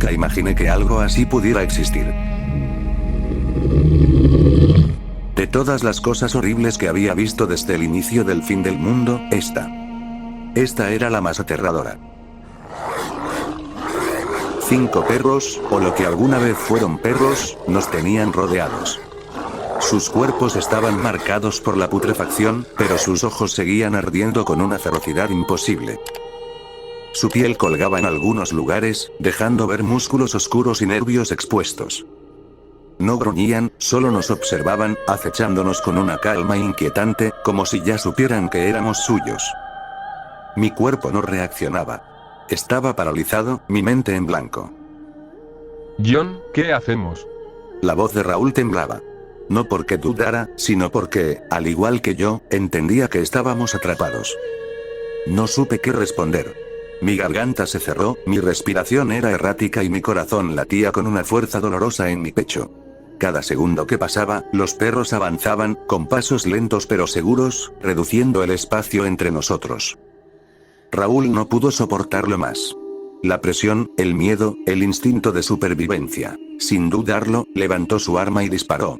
Nunca imaginé que algo así pudiera existir. De todas las cosas horribles que había visto desde el inicio del fin del mundo, esta era la más aterradora. 5 perros, o lo que alguna vez fueron perros, nos tenían rodeados. Sus cuerpos estaban marcados por la putrefacción, pero sus ojos seguían ardiendo con una ferocidad imposible. Su piel colgaba en algunos lugares, dejando ver músculos oscuros y nervios expuestos. No gruñían, solo nos observaban, acechándonos con una calma inquietante, como si ya supieran que éramos suyos. Mi cuerpo no reaccionaba. Estaba paralizado, mi mente en blanco. John, ¿qué hacemos? La voz de Raúl temblaba. No porque dudara, sino porque, al igual que yo, entendía que estábamos atrapados. No supe qué responder. Mi garganta se cerró, mi respiración era errática y mi corazón latía con una fuerza dolorosa en mi pecho. Cada segundo que pasaba, los perros avanzaban, con pasos lentos pero seguros, reduciendo el espacio entre nosotros. Raúl no pudo soportarlo más. La presión, el miedo, el instinto de supervivencia. Sin dudarlo, levantó su arma y disparó.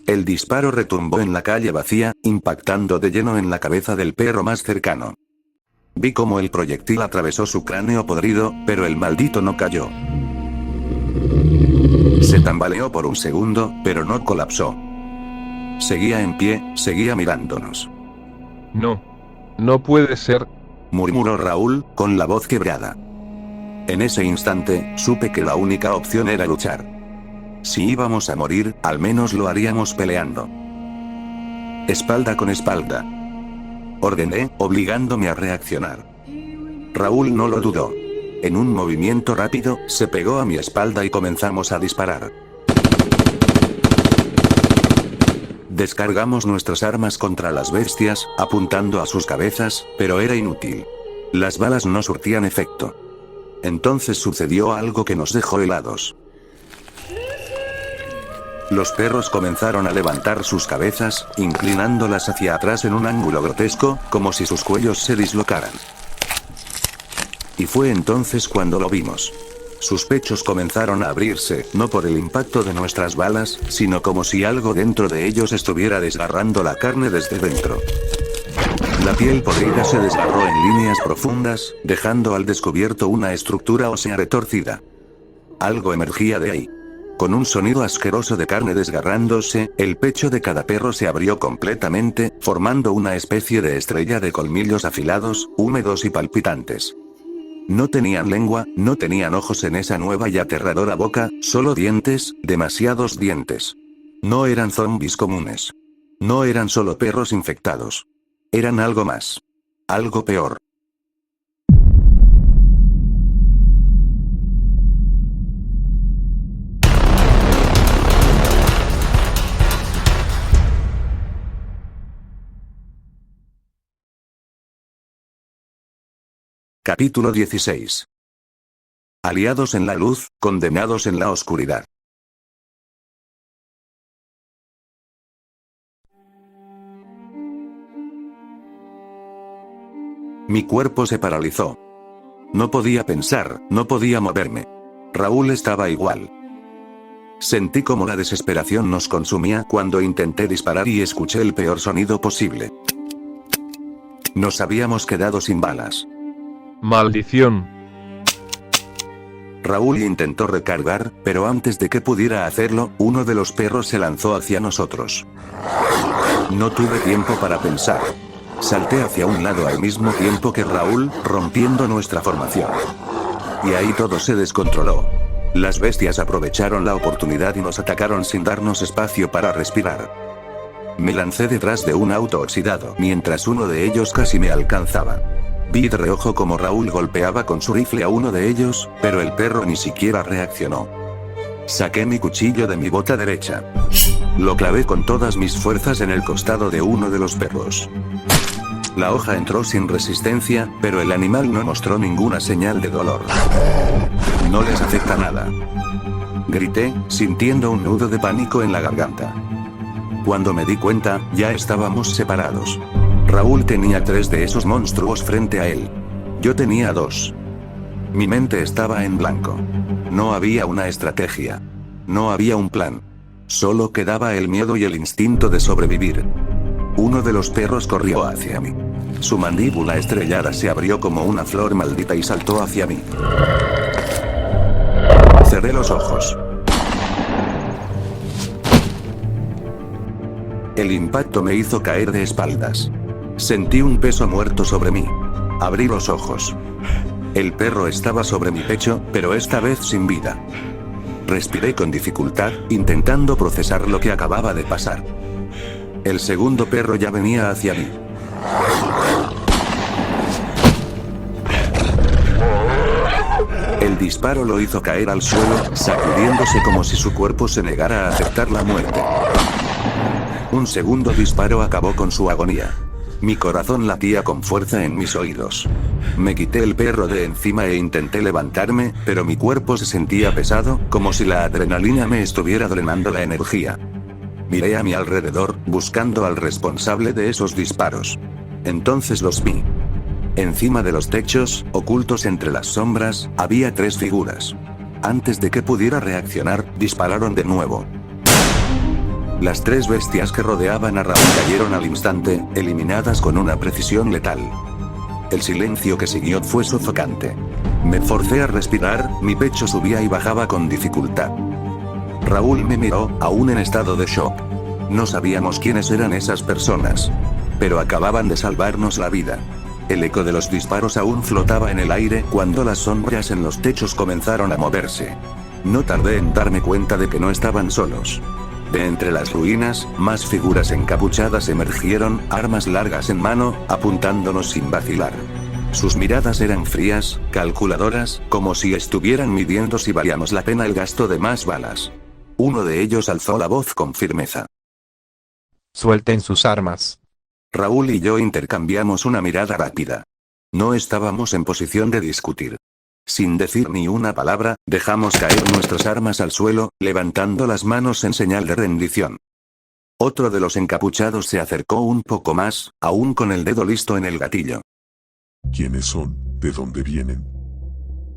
El disparo retumbó en la calle vacía, impactando de lleno en la cabeza del perro más cercano. Vi cómo el proyectil atravesó su cráneo podrido, pero el maldito no cayó. Se tambaleó por un segundo, pero no colapsó. Seguía en pie, seguía mirándonos. No puede ser, murmuró Raúl, con la voz quebrada. En ese instante, supe que la única opción era luchar. Si íbamos a morir, al menos lo haríamos peleando. Espalda con espalda. Ordené, obligándome a reaccionar. Raúl no lo dudó. En un movimiento rápido, se pegó a mi espalda y comenzamos a disparar. Descargamos nuestras armas contra las bestias, apuntando a sus cabezas, pero era inútil. Las balas no surtían efecto. Entonces sucedió algo que nos dejó helados. Los perros comenzaron a levantar sus cabezas, inclinándolas hacia atrás en un ángulo grotesco, como si sus cuellos se dislocaran. Y fue entonces cuando lo vimos. Sus pechos comenzaron a abrirse, no por el impacto de nuestras balas, sino como si algo dentro de ellos estuviera desgarrando la carne desde dentro. La piel podrida se desgarró en líneas profundas, dejando al descubierto una estructura ósea retorcida. Algo emergía de ahí. Con un sonido asqueroso de carne desgarrándose, el pecho de cada perro se abrió completamente, formando una especie de estrella de colmillos afilados, húmedos y palpitantes. No tenían lengua, no tenían ojos en esa nueva y aterradora boca, solo dientes, demasiados dientes. No eran zombis comunes. No eran solo perros infectados. Eran algo más. Algo peor. Capítulo 16. Aliados en la luz, condenados en la oscuridad. Mi cuerpo se paralizó. No podía pensar, no podía moverme. Raúl estaba igual. Sentí como la desesperación nos consumía cuando intenté disparar y escuché el peor sonido posible. Nos habíamos quedado sin balas. Maldición. Raúl intentó recargar, pero antes de que pudiera hacerlo, uno de los perros se lanzó hacia nosotros. No tuve tiempo para pensar. Salté hacia un lado al mismo tiempo que Raúl, rompiendo nuestra formación. Y ahí todo se descontroló. Las bestias aprovecharon la oportunidad y nos atacaron sin darnos espacio para respirar. Me lancé detrás de un auto oxidado, mientras uno de ellos casi me alcanzaba. Vi de reojo como Raúl golpeaba con su rifle a uno de ellos, pero el perro ni siquiera reaccionó. Saqué mi cuchillo de mi bota derecha. Lo clavé con todas mis fuerzas en el costado de uno de los perros. La hoja entró sin resistencia, pero el animal no mostró ninguna señal de dolor. No les afecta nada. Grité, sintiendo un nudo de pánico en la garganta. Cuando me di cuenta, ya estábamos separados. Raúl tenía 3 de esos monstruos frente a él. Yo tenía 2. Mi mente estaba en blanco. No había una estrategia. No había un plan. Solo quedaba el miedo y el instinto de sobrevivir. Uno de los perros corrió hacia mí. Su mandíbula estrellada se abrió como una flor maldita y saltó hacia mí. Cerré los ojos. El impacto me hizo caer de espaldas. Sentí un peso muerto sobre mí. Abrí los ojos. El perro estaba sobre mi pecho, pero esta vez sin vida. Respiré con dificultad, intentando procesar lo que acababa de pasar. El segundo perro ya venía hacia mí. El disparo lo hizo caer al suelo, sacudiéndose como si su cuerpo se negara a aceptar la muerte. Un segundo disparo acabó con su agonía. Mi corazón latía con fuerza en mis oídos. Me quité el perro de encima e intenté levantarme, pero mi cuerpo se sentía pesado, como si la adrenalina me estuviera drenando la energía. Miré a mi alrededor, buscando al responsable de esos disparos. Entonces los vi. Encima de los techos, ocultos entre las sombras, había 3 figuras. Antes de que pudiera reaccionar, dispararon de nuevo. Las 3 bestias que rodeaban a Raúl cayeron al instante, eliminadas con una precisión letal. El silencio que siguió fue sofocante. Me forcé a respirar, mi pecho subía y bajaba con dificultad. Raúl me miró, aún en estado de shock. No sabíamos quiénes eran esas personas. Pero acababan de salvarnos la vida. El eco de los disparos aún flotaba en el aire cuando las sombras en los techos comenzaron a moverse. No tardé en darme cuenta de que no estaban solos. De entre las ruinas, más figuras encapuchadas emergieron, armas largas en mano, apuntándonos sin vacilar. Sus miradas eran frías, calculadoras, como si estuvieran midiendo si valíamos la pena el gasto de más balas. Uno de ellos alzó la voz con firmeza. Suelten sus armas. Raúl y yo intercambiamos una mirada rápida. No estábamos en posición de discutir. Sin decir ni una palabra, dejamos caer nuestras armas al suelo, levantando las manos en señal de rendición. Otro de los encapuchados se acercó un poco más, aún con el dedo listo en el gatillo. ¿Quiénes son? ¿De dónde vienen?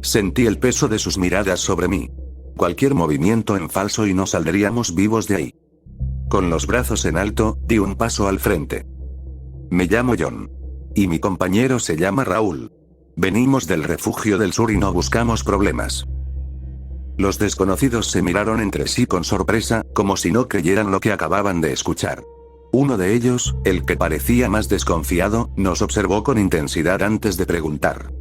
Sentí el peso de sus miradas sobre mí. Cualquier movimiento en falso y no saldríamos vivos de ahí. Con los brazos en alto, di un paso al frente. Me llamo John. Y mi compañero se llama Raúl. Venimos del refugio del sur y no buscamos problemas. Los desconocidos se miraron entre sí con sorpresa, como si no creyeran lo que acababan de escuchar. Uno de ellos, el que parecía más desconfiado, nos observó con intensidad antes de preguntar.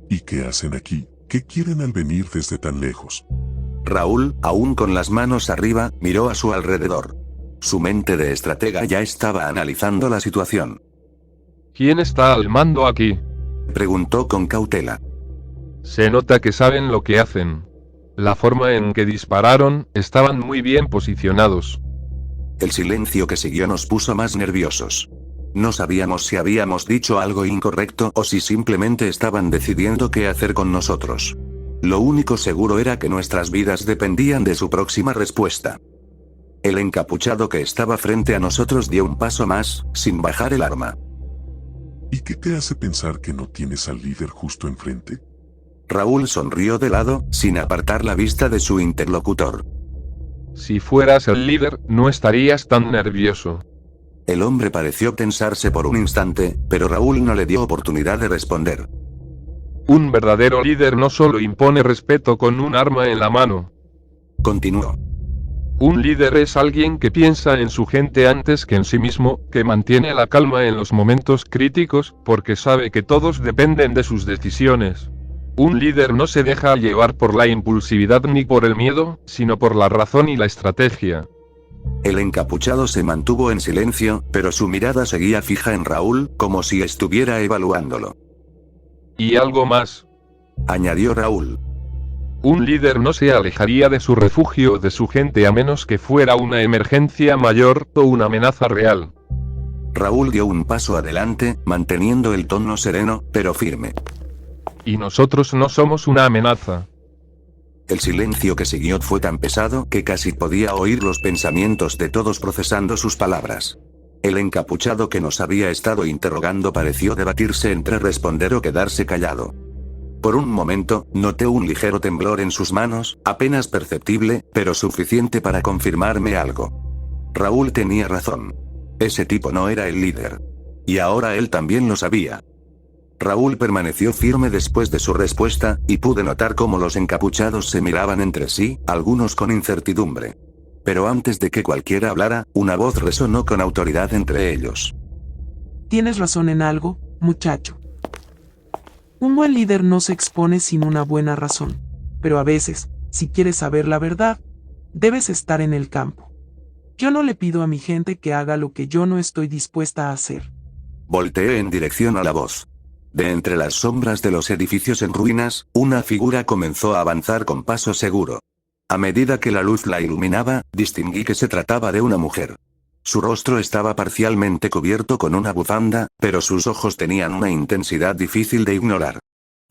¿Y qué hacen aquí? ¿Qué quieren al venir desde tan lejos? Raúl, aún con las manos arriba, miró a su alrededor. Su mente de estratega ya estaba analizando la situación. ¿Quién está al mando aquí? Preguntó con cautela. Se nota que saben lo que hacen. La forma en que dispararon, estaban muy bien posicionados. El silencio que siguió nos puso más nerviosos. No sabíamos si habíamos dicho algo incorrecto o si simplemente estaban decidiendo qué hacer con nosotros. Lo único seguro era que nuestras vidas dependían de su próxima respuesta. El encapuchado que estaba frente a nosotros dio un paso más, sin bajar el arma. ¿Y qué te hace pensar que no tienes al líder justo enfrente? Raúl sonrió de lado, sin apartar la vista de su interlocutor. Si fueras el líder, no estarías tan nervioso. El hombre pareció tensarse por un instante, pero Raúl no le dio oportunidad de responder. Un verdadero líder no solo impone respeto con un arma en la mano. Continuó. Un líder es alguien que piensa en su gente antes que en sí mismo, que mantiene la calma en los momentos críticos, porque sabe que todos dependen de sus decisiones. Un líder no se deja llevar por la impulsividad ni por el miedo, sino por la razón y la estrategia. El encapuchado se mantuvo en silencio, pero su mirada seguía fija en Raúl, como si estuviera evaluándolo. Y algo más. Añadió Raúl. Un líder no se alejaría de su refugio o de su gente a menos que fuera una emergencia mayor o una amenaza real. Raúl dio un paso adelante, manteniendo el tono sereno, pero firme. Y nosotros no somos una amenaza. El silencio que siguió fue tan pesado que casi podía oír los pensamientos de todos procesando sus palabras. El encapuchado que nos había estado interrogando pareció debatirse entre responder o quedarse callado. Por un momento, noté un ligero temblor en sus manos, apenas perceptible, pero suficiente para confirmarme algo. Raúl tenía razón. Ese tipo no era el líder. Y ahora él también lo sabía. Raúl permaneció firme después de su respuesta, y pude notar cómo los encapuchados se miraban entre sí, algunos con incertidumbre. Pero antes de que cualquiera hablara, una voz resonó con autoridad entre ellos. Tienes razón en algo, muchacho. Un buen líder no se expone sin una buena razón. Pero a veces, si quieres saber la verdad, debes estar en el campo. Yo no le pido a mi gente que haga lo que yo no estoy dispuesta a hacer. Volteé en dirección a la voz. De entre las sombras de los edificios en ruinas, una figura comenzó a avanzar con paso seguro. A medida que la luz la iluminaba, distinguí que se trataba de una mujer. Su rostro estaba parcialmente cubierto con una bufanda, pero sus ojos tenían una intensidad difícil de ignorar.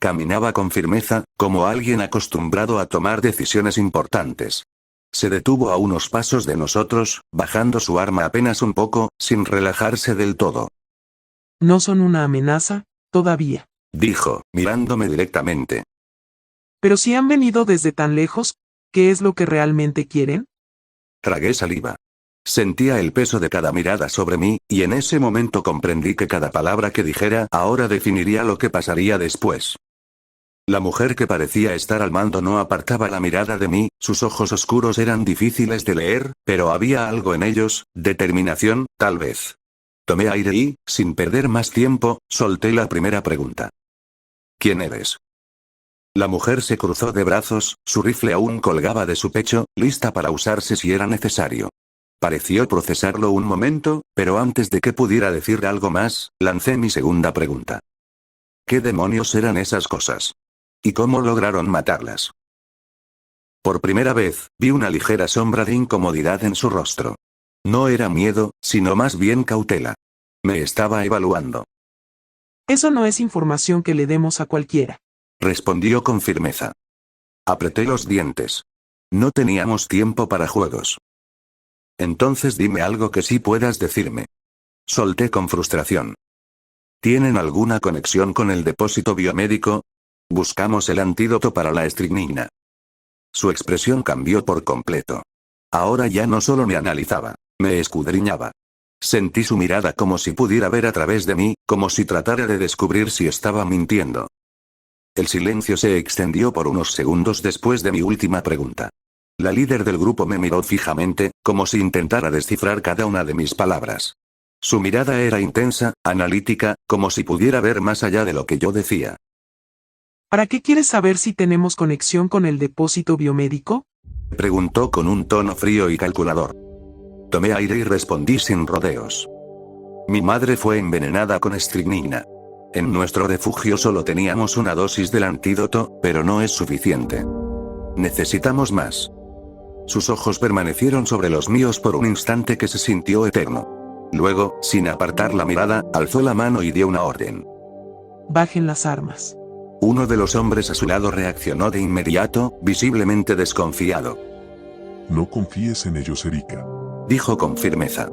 Caminaba con firmeza, como alguien acostumbrado a tomar decisiones importantes. Se detuvo a unos pasos de nosotros, bajando su arma apenas un poco, sin relajarse del todo. No son una amenaza, todavía. Dijo, mirándome directamente. Pero si han venido desde tan lejos, ¿qué es lo que realmente quieren? Tragué saliva. Sentía el peso de cada mirada sobre mí, y en ese momento comprendí que cada palabra que dijera ahora definiría lo que pasaría después. La mujer que parecía estar al mando no apartaba la mirada de mí, sus ojos oscuros eran difíciles de leer, pero había algo en ellos, determinación, tal vez. Tomé aire y, sin perder más tiempo, solté la primera pregunta. ¿Quién eres? La mujer se cruzó de brazos, su rifle aún colgaba de su pecho, lista para usarse si era necesario. Pareció procesarlo un momento, pero antes de que pudiera decir algo más, lancé mi segunda pregunta. ¿Qué demonios eran esas cosas? ¿Y cómo lograron matarlas? Por primera vez, vi una ligera sombra de incomodidad en su rostro. No era miedo, sino más bien cautela. Me estaba evaluando. Eso no es información que le demos a cualquiera. Respondió con firmeza. Apreté los dientes. No teníamos tiempo para juegos. Entonces dime algo que sí puedas decirme. Solté con frustración. ¿Tienen alguna conexión con el depósito biomédico? Buscamos el antídoto para la estricnina. Su expresión cambió por completo. Ahora ya no solo me analizaba, me escudriñaba. Sentí su mirada como si pudiera ver a través de mí, como si tratara de descubrir si estaba mintiendo. El silencio se extendió por unos segundos después de mi última pregunta. La líder del grupo me miró fijamente, como si intentara descifrar cada una de mis palabras. Su mirada era intensa, analítica, como si pudiera ver más allá de lo que yo decía. ¿Para qué quieres saber si tenemos conexión con el depósito biomédico? Preguntó con un tono frío y calculador. Tomé aire y respondí sin rodeos. Mi madre fue envenenada con estricnina. En nuestro refugio solo teníamos una dosis del antídoto, pero no es suficiente. Necesitamos más. Sus ojos permanecieron sobre los míos por un instante que se sintió eterno. Luego, sin apartar la mirada, alzó la mano y dio una orden. Bajen las armas. Uno de los hombres a su lado reaccionó de inmediato, visiblemente desconfiado. No confíes en ellos, Erika. Dijo con firmeza.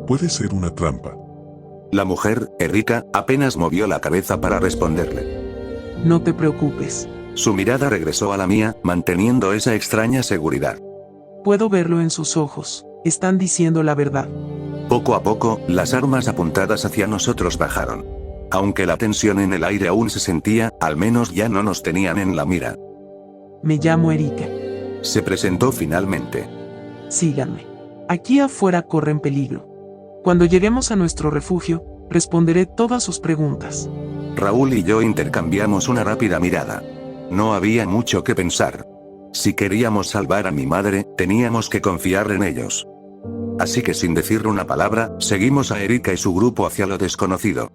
Puede ser una trampa. La mujer, Erika, apenas movió la cabeza para responderle. No te preocupes. Su mirada regresó a la mía, manteniendo esa extraña seguridad. Puedo verlo en sus ojos. Están diciendo la verdad. Poco a poco, las armas apuntadas hacia nosotros bajaron. Aunque la tensión en el aire aún se sentía, al menos ya no nos tenían en la mira. Me llamo Erika. Se presentó finalmente. Síganme. Aquí afuera corren peligro. Cuando lleguemos a nuestro refugio, responderé todas sus preguntas. Raúl y yo intercambiamos una rápida mirada. No había mucho que pensar. Si queríamos salvar a mi madre, teníamos que confiar en ellos. Así que sin decir una palabra, seguimos a Erika y su grupo hacia lo desconocido.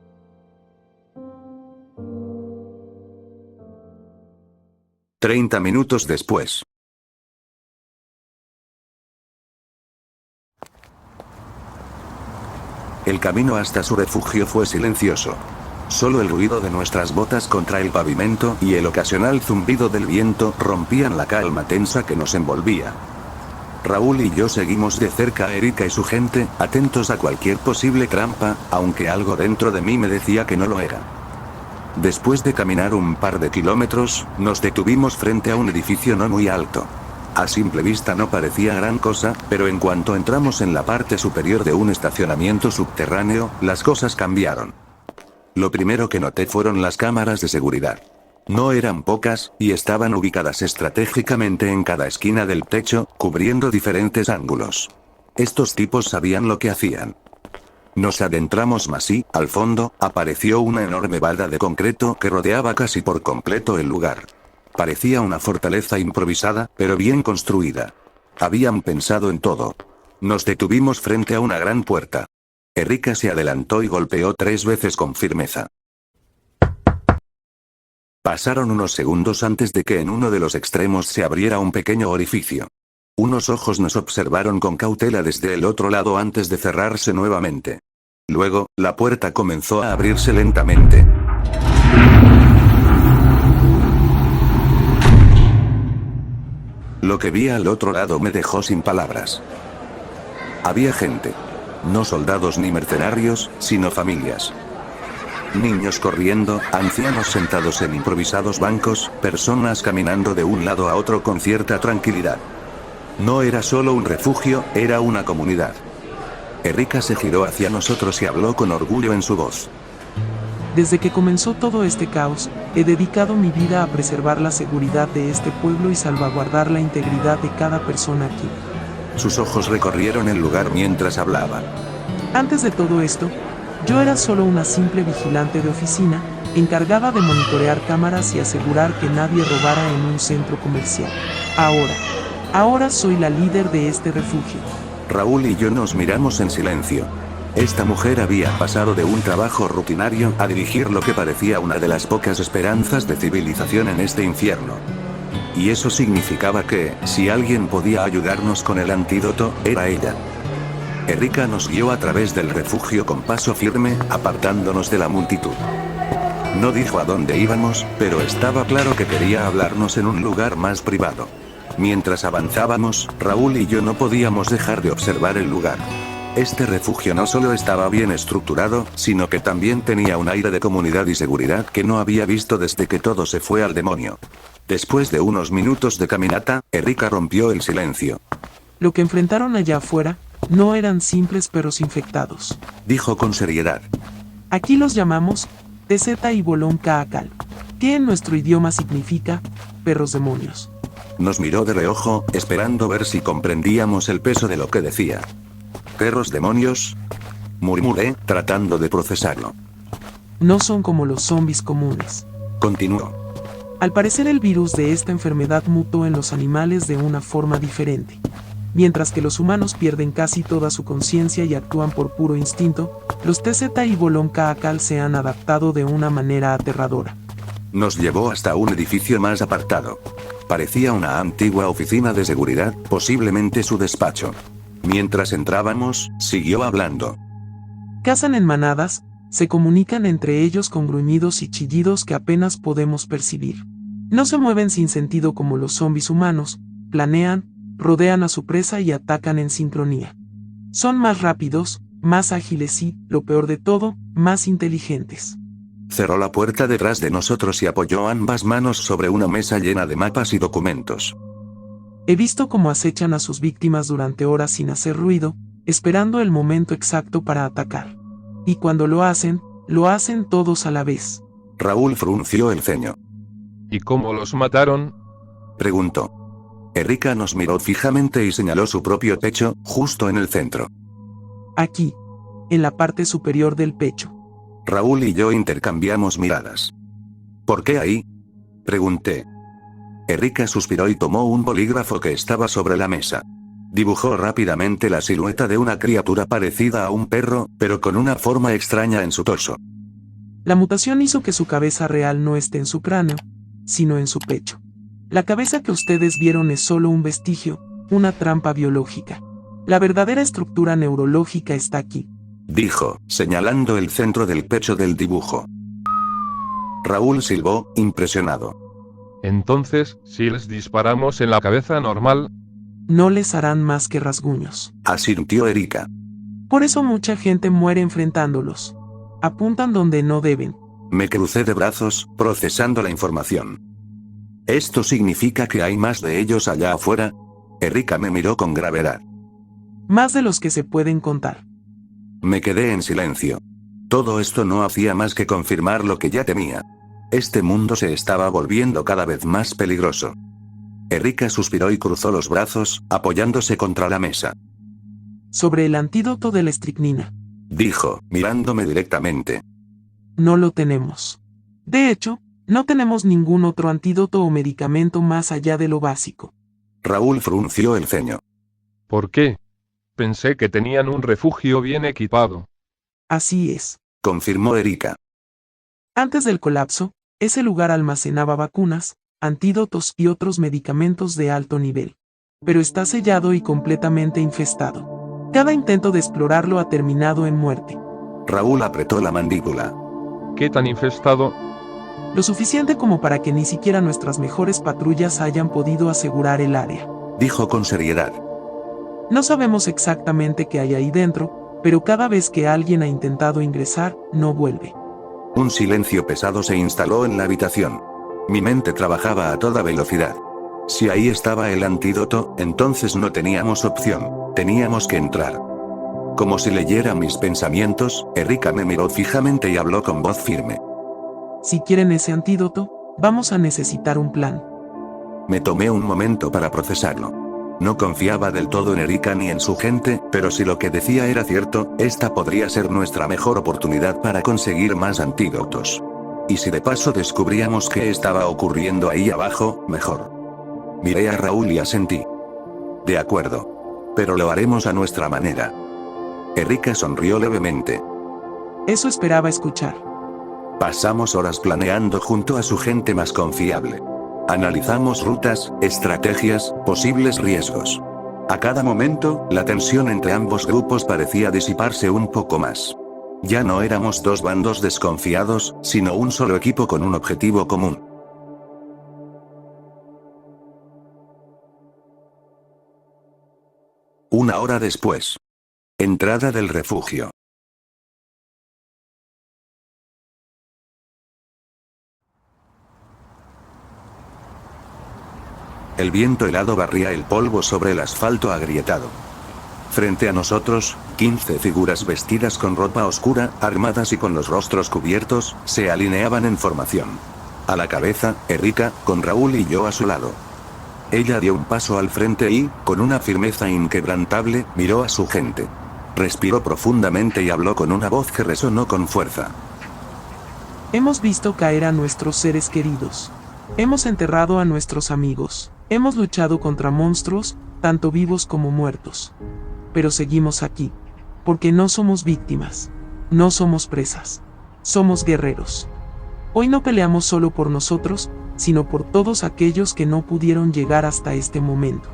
«30 minutos después. El camino hasta su refugio fue silencioso. Solo el ruido de nuestras botas contra el pavimento y el ocasional zumbido del viento rompían la calma tensa que nos envolvía. Raúl y yo seguimos de cerca a Erika y su gente, atentos a cualquier posible trampa, aunque algo dentro de mí me decía que no lo era. Después de caminar un par de kilómetros, nos detuvimos frente a un edificio no muy alto. A simple vista no parecía gran cosa, pero en cuanto entramos en la parte superior de un estacionamiento subterráneo, las cosas cambiaron. Lo primero que noté fueron las cámaras de seguridad. No eran pocas, y estaban ubicadas estratégicamente en cada esquina del techo, cubriendo diferentes ángulos. Estos tipos sabían lo que hacían. Nos adentramos más y, al fondo, apareció una enorme valla de concreto que rodeaba casi por completo el lugar. Parecía una fortaleza improvisada, pero bien construida. Habían pensado en todo. Nos detuvimos frente a una gran puerta. Erika se adelantó y golpeó 3 veces con firmeza. Pasaron unos segundos antes de que en uno de los extremos se abriera un pequeño orificio. Unos ojos nos observaron con cautela desde el otro lado antes de cerrarse nuevamente. Luego, la puerta comenzó a abrirse lentamente. Lo que vi al otro lado me dejó sin palabras. Había gente. No soldados ni mercenarios, sino familias. Niños corriendo, ancianos sentados en improvisados bancos, personas caminando de un lado a otro con cierta tranquilidad. No era solo un refugio, era una comunidad. Erika se giró hacia nosotros y habló con orgullo en su voz. Desde que comenzó todo este caos, he dedicado mi vida a preservar la seguridad de este pueblo y salvaguardar la integridad de cada persona aquí. Sus ojos recorrieron el lugar mientras hablaba. Antes de todo esto, yo era solo una simple vigilante de oficina, encargada de monitorear cámaras y asegurar que nadie robara en un centro comercial. Ahora soy la líder de este refugio. Raúl y yo nos miramos en silencio. Esta mujer había pasado de un trabajo rutinario a dirigir lo que parecía una de las pocas esperanzas de civilización en este infierno. Y eso significaba que, si alguien podía ayudarnos con el antídoto, era ella. Erika nos guió a través del refugio con paso firme, apartándonos de la multitud. No dijo a dónde íbamos, pero estaba claro que quería hablarnos en un lugar más privado. Mientras avanzábamos, Raúl y yo no podíamos dejar de observar el lugar. Este refugio no solo estaba bien estructurado, sino que también tenía un aire de comunidad y seguridad que no había visto desde que todo se fue al demonio. Después de unos minutos de caminata, Erika rompió el silencio. Lo que enfrentaron allá afuera, no eran simples perros infectados. Dijo con seriedad. Aquí los llamamos TZ y Bolón Caakal, que en nuestro idioma significa perros demonios. Nos miró de reojo, esperando ver si comprendíamos el peso de lo que decía. ¿Perros demonios? Murmuré, tratando de procesarlo. No son como los zombies comunes. Continuó. Al parecer el virus de esta enfermedad mutó en los animales de una forma diferente. Mientras que los humanos pierden casi toda su conciencia y actúan por puro instinto, los TZ y Bolón Caakal se han adaptado de una manera aterradora. Nos llevó hasta un edificio más apartado. Parecía una antigua oficina de seguridad, posiblemente su despacho. Mientras entrábamos, siguió hablando. Cazan en manadas, se comunican entre ellos con gruñidos y chillidos que apenas podemos percibir. No se mueven sin sentido como los zombies humanos, planean, rodean a su presa y atacan en sincronía. Son más rápidos, más ágiles y, lo peor de todo, más inteligentes. Cerró la puerta detrás de nosotros y apoyó ambas manos sobre una mesa llena de mapas y documentos. He visto cómo acechan a sus víctimas durante horas sin hacer ruido, esperando el momento exacto para atacar. Y cuando lo hacen todos a la vez. Raúl frunció el ceño. ¿Y cómo los mataron? Preguntó. Erika nos miró fijamente y señaló su propio pecho, justo en el centro. Aquí, en la parte superior del pecho. Raúl y yo intercambiamos miradas. ¿Por qué ahí? Pregunté. Erika suspiró y tomó un bolígrafo que estaba sobre la mesa. Dibujó rápidamente la silueta de una criatura parecida a un perro, pero con una forma extraña en su torso. La mutación hizo que su cabeza real no esté en su cráneo, sino en su pecho. La cabeza que ustedes vieron es solo un vestigio, una trampa biológica. La verdadera estructura neurológica está aquí. Dijo, señalando el centro del pecho del dibujo. Raúl silbó, impresionado. Entonces, si les disparamos en la cabeza normal, no les harán más que rasguños. Asintió Erika. Por eso mucha gente muere enfrentándolos. Apuntan donde no deben, Me crucé de brazos, procesando la información. ¿Esto significa que hay más de ellos allá afuera? Erika me miró con gravedad. Más de los que se pueden contar. Me quedé en silencio. Todo esto no hacía más que confirmar lo que ya temía. Este mundo se estaba volviendo cada vez más peligroso. Erika suspiró y cruzó los brazos, apoyándose contra la mesa. Sobre el antídoto de la estricnina. Dijo, mirándome directamente. No lo tenemos. De hecho, no tenemos ningún otro antídoto o medicamento más allá de lo básico. Raúl frunció el ceño. ¿Por qué? Pensé que tenían un refugio bien equipado. Así es. Confirmó Erika. Antes del colapso, ese lugar almacenaba vacunas, antídotos y otros medicamentos de alto nivel. Pero está sellado y completamente infestado. Cada intento de explorarlo ha terminado en muerte. Raúl apretó la mandíbula. ¿Qué tan infestado? Lo suficiente como para que ni siquiera nuestras mejores patrullas hayan podido asegurar el área. Dijo con seriedad. No sabemos exactamente qué hay ahí dentro, pero cada vez que alguien ha intentado ingresar, no vuelve. Un silencio pesado se instaló en la habitación. Mi mente trabajaba a toda velocidad. Si ahí estaba el antídoto, entonces no teníamos opción, teníamos que entrar. Como si leyera mis pensamientos, Erika me miró fijamente y habló con voz firme. Si quieren ese antídoto, vamos a necesitar un plan. Me tomé un momento para procesarlo. No confiaba del todo en Erika ni en su gente, pero si lo que decía era cierto, esta podría ser nuestra mejor oportunidad para conseguir más antídotos. Y si de paso descubríamos qué estaba ocurriendo ahí abajo, mejor. Miré a Raúl y asentí. De acuerdo. Pero lo haremos a nuestra manera. Erika sonrió levemente. Eso esperaba escuchar. Pasamos horas planeando junto a su gente más confiable. Analizamos rutas, estrategias, posibles riesgos. A cada momento, la tensión entre ambos grupos parecía disiparse un poco más. Ya no éramos dos bandos desconfiados, sino un solo equipo con un objetivo común. Una hora después. Entrada del refugio. El viento helado barría el polvo sobre el asfalto agrietado. Frente a nosotros, 15 figuras vestidas con ropa oscura, armadas y con los rostros cubiertos, se alineaban en formación. A la cabeza, Erika, con Raúl y yo a su lado. Ella dio un paso al frente y, con una firmeza inquebrantable, miró a su gente. Respiró profundamente y habló con una voz que resonó con fuerza. Hemos visto caer a nuestros seres queridos. Hemos enterrado a nuestros amigos. Hemos luchado contra monstruos, tanto vivos como muertos. Pero seguimos aquí. Porque no somos víctimas. No somos presas. Somos guerreros. Hoy no peleamos solo por nosotros, sino por todos aquellos que no pudieron llegar hasta este momento.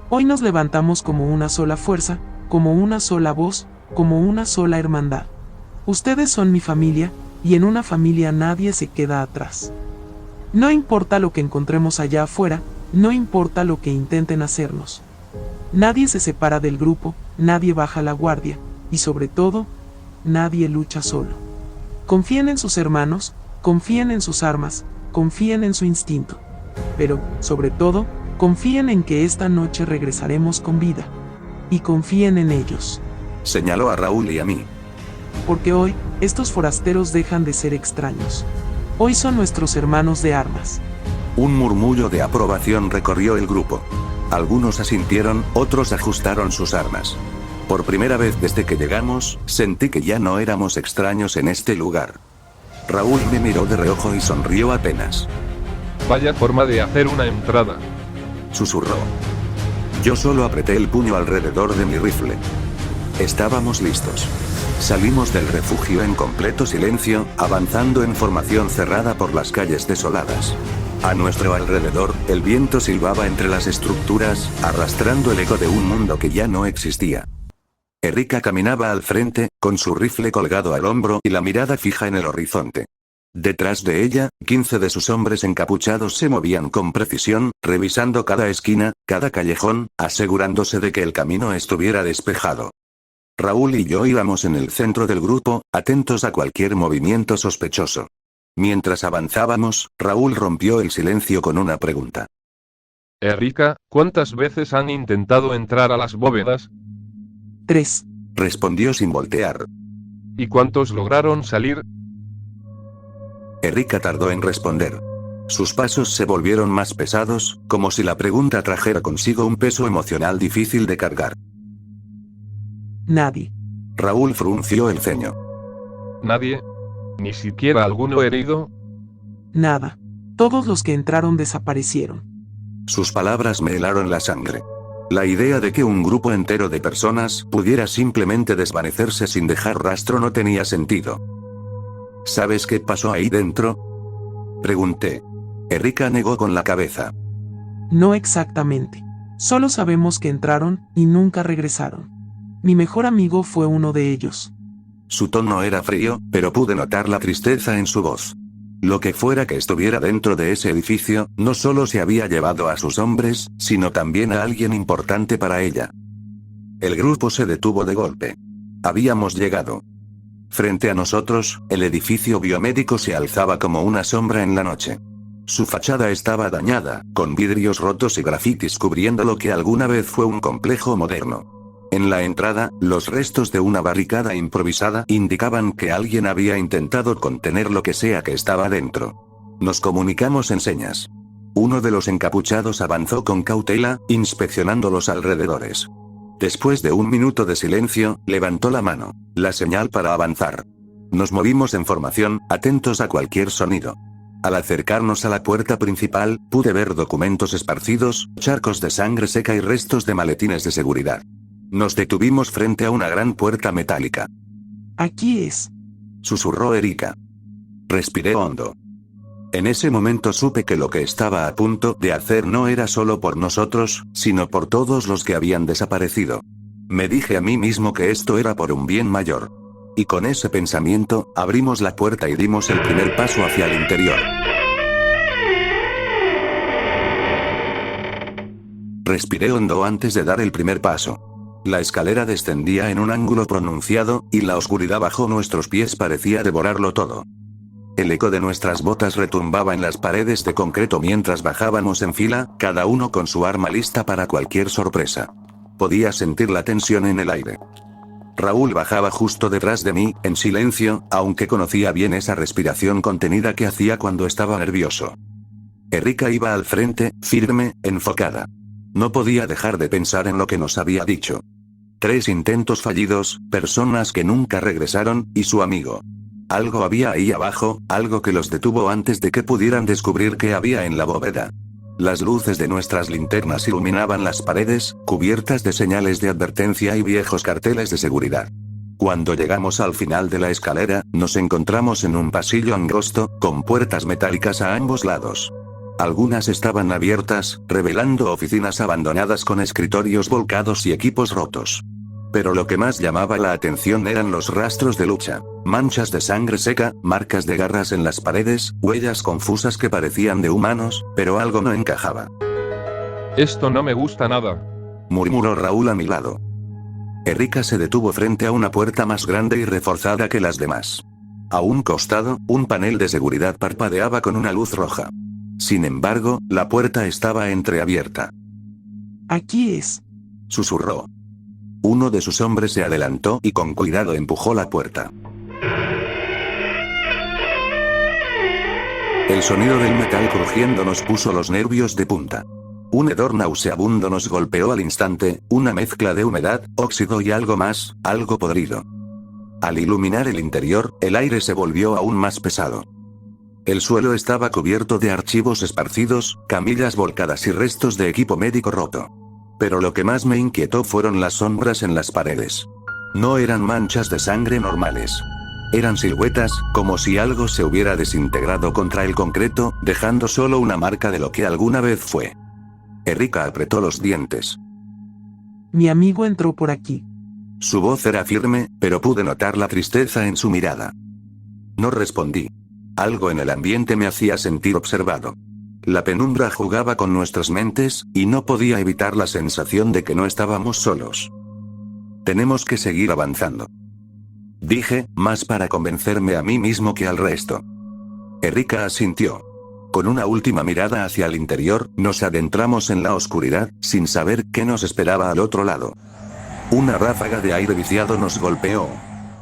Hoy nos levantamos como una sola fuerza, como una sola voz, como una sola hermandad. Ustedes son mi familia, y en una familia nadie se queda atrás. No importa lo que encontremos allá afuera, no importa lo que intenten hacernos. Nadie se separa del grupo, nadie baja la guardia, y sobre todo, nadie lucha solo. Confíen en sus hermanos, confíen en sus armas, confíen en su instinto. Pero, sobre todo, confíen en que esta noche regresaremos con vida. Y confíen en ellos. Señaló a Raúl y a mí. Porque hoy, estos forasteros dejan de ser extraños. Hoy son nuestros hermanos de armas. Un murmullo de aprobación recorrió el grupo. Algunos asintieron, otros ajustaron sus armas. Por primera vez desde que llegamos, sentí que ya no éramos extraños en este lugar. Raúl me miró de reojo y sonrió apenas. Vaya forma de hacer una entrada. Susurró. Yo solo apreté el puño alrededor de mi rifle. Estábamos listos. Salimos del refugio en completo silencio, avanzando en formación cerrada por las calles desoladas. A nuestro alrededor, el viento silbaba entre las estructuras, arrastrando el eco de un mundo que ya no existía. Erika caminaba al frente, con su rifle colgado al hombro y la mirada fija en el horizonte. Detrás de ella, 15 de sus hombres encapuchados se movían con precisión, revisando cada esquina, cada callejón, asegurándose de que el camino estuviera despejado. Raúl y yo íbamos en el centro del grupo, atentos a cualquier movimiento sospechoso. Mientras avanzábamos, Raúl rompió el silencio con una pregunta. Erika, ¿cuántas veces han intentado entrar a las bóvedas? 3. Respondió sin voltear. ¿Y cuántos lograron salir? Erika tardó en responder. Sus pasos se volvieron más pesados, como si la pregunta trajera consigo un peso emocional difícil de cargar. Nadie. Raúl frunció el ceño. ¿Nadie? ¿Ni siquiera alguno herido? Nada. Todos los que entraron desaparecieron. Sus palabras me helaron la sangre. La idea de que un grupo entero de personas pudiera simplemente desvanecerse sin dejar rastro no tenía sentido. ¿Sabes qué pasó ahí dentro?, pregunté. Erika negó con la cabeza. No exactamente. Solo sabemos que entraron y nunca regresaron. Mi mejor amigo fue uno de ellos. Su tono era frío, pero pude notar la tristeza en su voz. Lo que fuera que estuviera dentro de ese edificio, no solo se había llevado a sus hombres, sino también a alguien importante para ella. El grupo se detuvo de golpe. Habíamos llegado. Frente a nosotros, el edificio biomédico se alzaba como una sombra en la noche. Su fachada estaba dañada, con vidrios rotos y grafitis cubriendo lo que alguna vez fue un complejo moderno. En la entrada, los restos de una barricada improvisada indicaban que alguien había intentado contener lo que sea que estaba dentro. Nos comunicamos en señas. Uno de los encapuchados avanzó con cautela, inspeccionando los alrededores. Después de un minuto de silencio, levantó la mano, la señal para avanzar. Nos movimos en formación, atentos a cualquier sonido. Al acercarnos a la puerta principal, pude ver documentos esparcidos, charcos de sangre seca y restos de maletines de seguridad. Nos detuvimos frente a una gran puerta metálica. Aquí es. Susurró Erika. Respiré hondo. En ese momento supe que lo que estaba a punto de hacer no era solo por nosotros, sino por todos los que habían desaparecido. Me dije a mí mismo que esto era por un bien mayor. Y con ese pensamiento, abrimos la puerta y dimos el primer paso hacia el interior. Respiré hondo antes de dar el primer paso. La escalera descendía en un ángulo pronunciado, y la oscuridad bajo nuestros pies parecía devorarlo todo. El eco de nuestras botas retumbaba en las paredes de concreto mientras bajábamos en fila, cada uno con su arma lista para cualquier sorpresa. Podía sentir la tensión en el aire. Raúl bajaba justo detrás de mí, en silencio, aunque conocía bien esa respiración contenida que hacía cuando estaba nervioso. Erika iba al frente, firme, enfocada. No podía dejar de pensar en lo que nos había dicho. 3 intentos fallidos, personas que nunca regresaron, y su amigo. Algo había ahí abajo, algo que los detuvo antes de que pudieran descubrir qué había en la bóveda. Las luces de nuestras linternas iluminaban las paredes, cubiertas de señales de advertencia y viejos carteles de seguridad. Cuando llegamos al final de la escalera, nos encontramos en un pasillo angosto, con puertas metálicas a ambos lados. Algunas estaban abiertas, revelando oficinas abandonadas con escritorios volcados y equipos rotos. Pero lo que más llamaba la atención eran los rastros de lucha. Manchas de sangre seca, marcas de garras en las paredes, huellas confusas que parecían de humanos, pero algo no encajaba. Esto no me gusta nada, murmuró Raúl a mi lado. Erika se detuvo frente a una puerta más grande y reforzada que las demás. A un costado, un panel de seguridad parpadeaba con una luz roja. Sin embargo, la puerta estaba entreabierta. Aquí es. Susurró. Uno de sus hombres se adelantó y con cuidado empujó la puerta. El sonido del metal crujiendo nos puso los nervios de punta. Un hedor nauseabundo nos golpeó al instante, una mezcla de humedad, óxido y algo más, algo podrido. Al iluminar el interior, el aire se volvió aún más pesado. El suelo estaba cubierto de archivos esparcidos, camillas volcadas y restos de equipo médico roto. Pero lo que más me inquietó fueron las sombras en las paredes. No eran manchas de sangre normales. Eran siluetas, como si algo se hubiera desintegrado contra el concreto, dejando solo una marca de lo que alguna vez fue. Erika apretó los dientes. Mi amigo entró por aquí. Su voz era firme, pero pude notar la tristeza en su mirada. No respondí. Algo en el ambiente me hacía sentir observado. La penumbra jugaba con nuestras mentes, y no podía evitar la sensación de que no estábamos solos. Tenemos que seguir avanzando. Dije, más para convencerme a mí mismo que al resto. Erika asintió. Con una última mirada hacia el interior, nos adentramos en la oscuridad, sin saber qué nos esperaba al otro lado. Una ráfaga de aire viciado nos golpeó.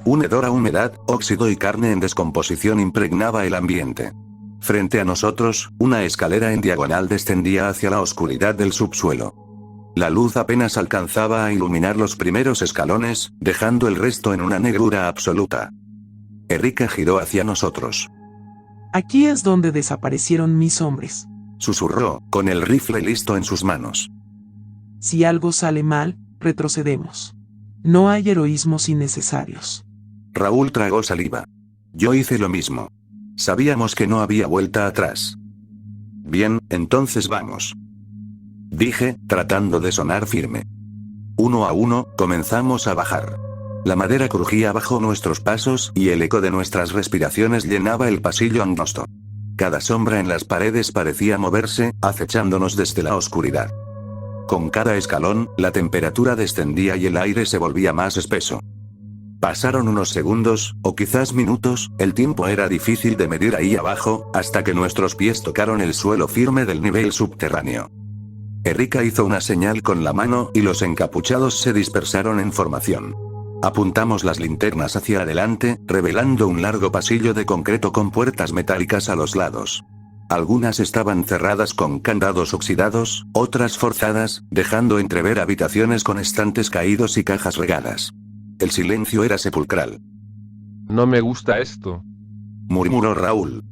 Un hedor a humedad, óxido y carne en descomposición impregnaba el ambiente. Frente a nosotros, una escalera en diagonal descendía hacia la oscuridad del subsuelo. La luz apenas alcanzaba a iluminar los primeros escalones, dejando el resto en una negrura absoluta. Erika giró hacia nosotros. Aquí es donde desaparecieron mis hombres. Susurró, con el rifle listo en sus manos. Si algo sale mal, retrocedemos. No hay heroísmos innecesarios. Raúl tragó saliva. Yo hice lo mismo. Sabíamos que no había vuelta atrás. Bien, entonces vamos. Dije, tratando de sonar firme. Uno a uno, comenzamos a bajar. La madera crujía bajo nuestros pasos y el eco de nuestras respiraciones llenaba el pasillo angosto. Cada sombra en las paredes parecía moverse, acechándonos desde la oscuridad. Con cada escalón, la temperatura descendía y el aire se volvía más espeso. Pasaron unos segundos, o quizás minutos, el tiempo era difícil de medir ahí abajo, hasta que nuestros pies tocaron el suelo firme del nivel subterráneo. Erika hizo una señal con la mano y los encapuchados se dispersaron en formación. Apuntamos las linternas hacia adelante, revelando un largo pasillo de concreto con puertas metálicas a los lados. Algunas estaban cerradas con candados oxidados, otras forzadas, dejando entrever habitaciones con estantes caídos y cajas regadas. El silencio era sepulcral. No me gusta esto. Murmuró Raúl.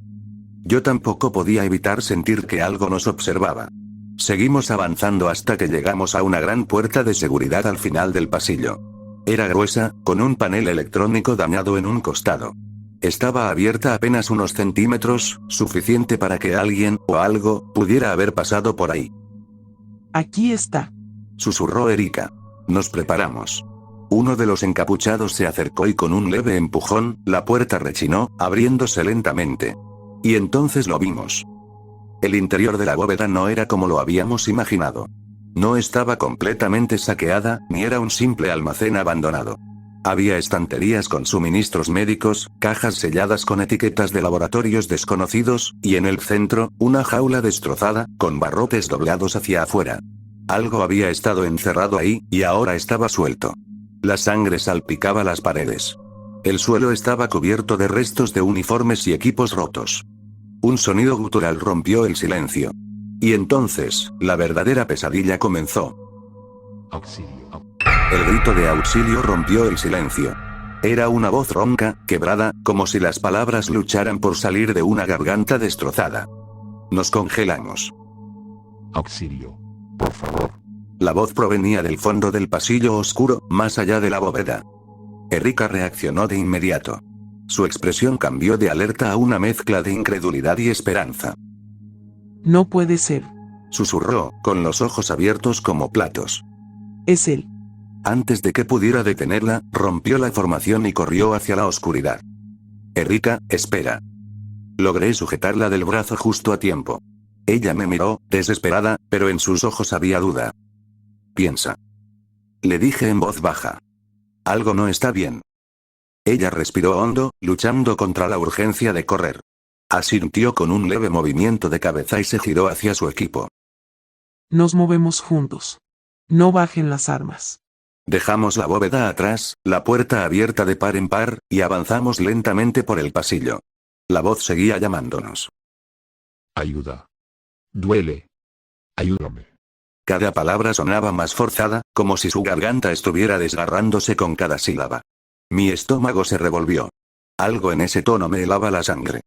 Yo tampoco podía evitar sentir que algo nos observaba. Seguimos avanzando hasta que llegamos a una gran puerta de seguridad al final del pasillo. Era gruesa, con un panel electrónico dañado en un costado. Estaba abierta apenas unos centímetros, suficiente para que alguien, o algo, pudiera haber pasado por ahí. Aquí está. Susurró Erika. Nos preparamos. Uno de los encapuchados se acercó y con un leve empujón, la puerta rechinó, abriéndose lentamente. Y entonces lo vimos. El interior de la bóveda no era como lo habíamos imaginado. No estaba completamente saqueada, ni era un simple almacén abandonado. Había estanterías con suministros médicos, cajas selladas con etiquetas de laboratorios desconocidos, y en el centro, una jaula destrozada, con barrotes doblados hacia afuera. Algo había estado encerrado ahí, y ahora estaba suelto. La sangre salpicaba las paredes. El suelo estaba cubierto de restos de uniformes y equipos rotos. Un sonido gutural rompió el silencio. Y entonces, la verdadera pesadilla comenzó. Auxilio. El grito de auxilio rompió el silencio. Era una voz ronca, quebrada, como si las palabras lucharan por salir de una garganta destrozada. Nos congelamos. Auxilio. Por favor. La voz provenía del fondo del pasillo oscuro, más allá de la bóveda. Erika reaccionó de inmediato. Su expresión cambió de alerta a una mezcla de incredulidad y esperanza. No puede ser. Susurró, con los ojos abiertos como platos. Es él. Antes de que pudiera detenerla, rompió la formación y corrió hacia la oscuridad. Erika, espera. Logré sujetarla del brazo justo a tiempo. Ella me miró, desesperada, pero en sus ojos había duda. Piensa. Le dije en voz baja. Algo no está bien. Ella respiró hondo, luchando contra la urgencia de correr. Asintió con un leve movimiento de cabeza y se giró hacia su equipo. Nos movemos juntos. No bajen las armas. Dejamos la bóveda atrás, la puerta abierta de par en par, y avanzamos lentamente por el pasillo. La voz seguía llamándonos. Ayuda. Duele. Ayúdame. Cada palabra sonaba más forzada, como si su garganta estuviera desgarrándose con cada sílaba. Mi estómago se revolvió. Algo en ese tono me helaba la sangre.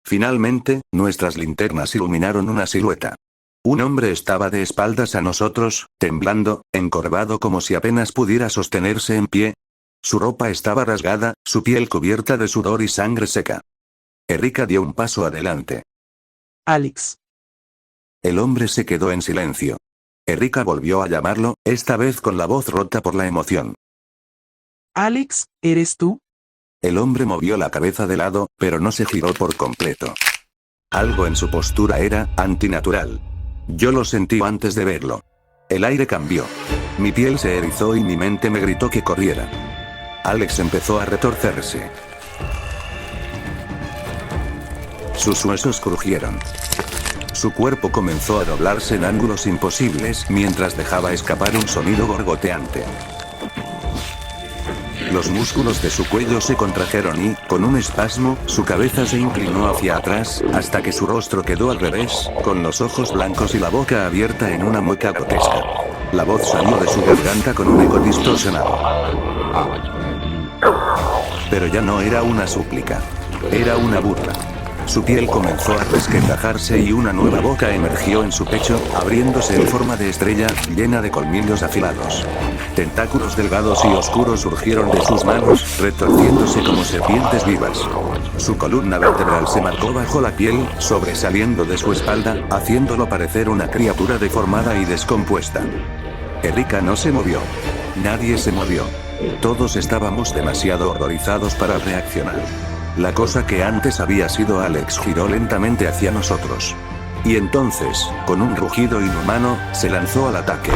Finalmente, nuestras linternas iluminaron una silueta. Un hombre estaba de espaldas a nosotros, temblando, encorvado como si apenas pudiera sostenerse en pie. Su ropa estaba rasgada, su piel cubierta de sudor y sangre seca. Erika dio un paso adelante. Alex. El hombre se quedó en silencio. Erika volvió a llamarlo, esta vez con la voz rota por la emoción. Alex, ¿eres tú? El hombre movió la cabeza de lado, pero no se giró por completo. Algo en su postura era antinatural. Yo lo sentí antes de verlo. El aire cambió. Mi piel se erizó y mi mente me gritó que corriera. Alex empezó a retorcerse. Sus huesos crujieron. Su cuerpo comenzó a doblarse en ángulos imposibles mientras dejaba escapar un sonido gorgoteante. Los músculos de su cuello se contrajeron y, con un espasmo, su cabeza se inclinó hacia atrás, hasta que su rostro quedó al revés, con los ojos blancos y la boca abierta en una mueca grotesca. La voz salió de su garganta con un eco distorsionado. Pero ya no era una súplica. Era una burla. Su piel comenzó a resquebrajarse y una nueva boca emergió en su pecho, abriéndose en forma de estrella, llena de colmillos afilados. Tentáculos delgados y oscuros surgieron de sus manos, retorciéndose como serpientes vivas. Su columna vertebral se marcó bajo la piel, sobresaliendo de su espalda, haciéndolo parecer una criatura deformada y descompuesta. Erika no se movió. Nadie se movió. Todos estábamos demasiado horrorizados para reaccionar. La cosa que antes había sido Alex giró lentamente hacia nosotros. Y entonces, con un rugido inhumano, se lanzó al ataque.